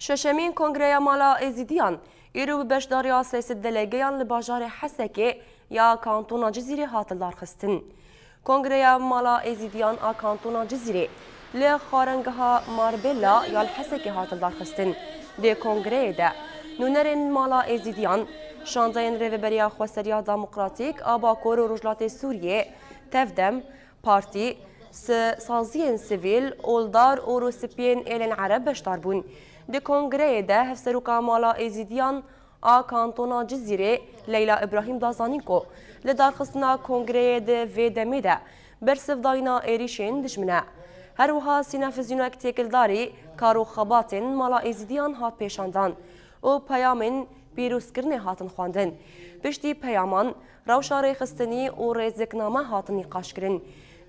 ششمین کنگره مالا ازیدیان ایرو بشداریا سیاست دلگیان لباجار حسکه یا کانتونا جزیره هاتلدار خستن. کنگره مالا ازیدیان آ کانتونا جزیره لی خارنگها ماربلا یا الحسکه هاتلدار خستن. دی کنگره ده نونرین مالا ازیدیان شانزاین ریوبریا خوستریا دموکراتیک آبا کور و رجلات سوریه تفدم پارتی سازین سیویل اولدار و روسپین ایلن عرب بشدار بون. دی کنگره ده هفسروکا مالا ازیدیان آ کانتونا جزیره لیلا ابراهیم دازانینکو لدار خستنا کنگره ده وی دمی ده برسف داینا ایریشین دشمنه. هر وها سینافزیونو اکتیکلداری کارو خباتین مالا ازیدیان هات پیشاندان و پیامین پیروزکرنه هاتن خواندن. پشتی پیامان روشاره خستنی و ریزکنامه هاتن نقاش کرن.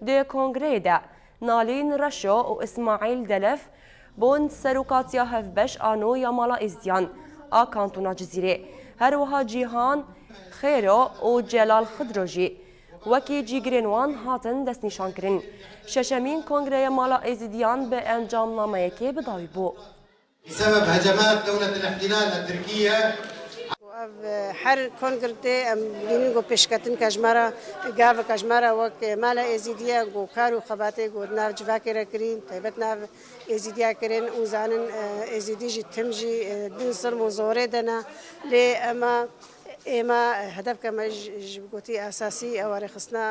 دی کنگره ده نالین رشو و اسماعیل دلف بون سروکاتیا هفبش آنو یا مالا ازیدیان آ کانتونا جزیره هر وها جیهان خیرو و جلال خدروجی وکی جیگرینوان هاتن دست نشان کرن. ششمین کنگره مالا ازیدیان به انجام نامه که بداوی بو. بسبب هجمات دولة الاحتلال التركية هر کنگرده بینی گو پیشکتن کجمارا گاو کجمارا وک مالا ازیدیا گو کارو خباته گو ناو جواکی را کرین تایبت ناو ازیدیا کرین و زانن ازیدی جی تمجی دن سر موزوره دنا لی اما هدف کما جبگوتی اساسی اواره خصنا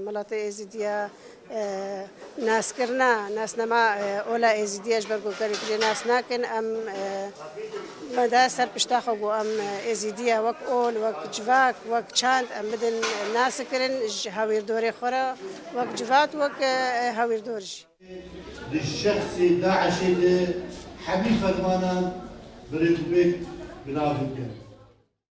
ملات ازیدیا ناس کرنا ناس نما اولا ازیدیاش برگو کاری کجی ناس ناکن مدى سر بشتاخو گو ازیدیا وک اول وک جواک وک چاند بدن ناس کرن هاویر دوری خورا وک جوات وک هاویر دورج للشخص داعش حبيب فرمانا بريد بيك بنافذ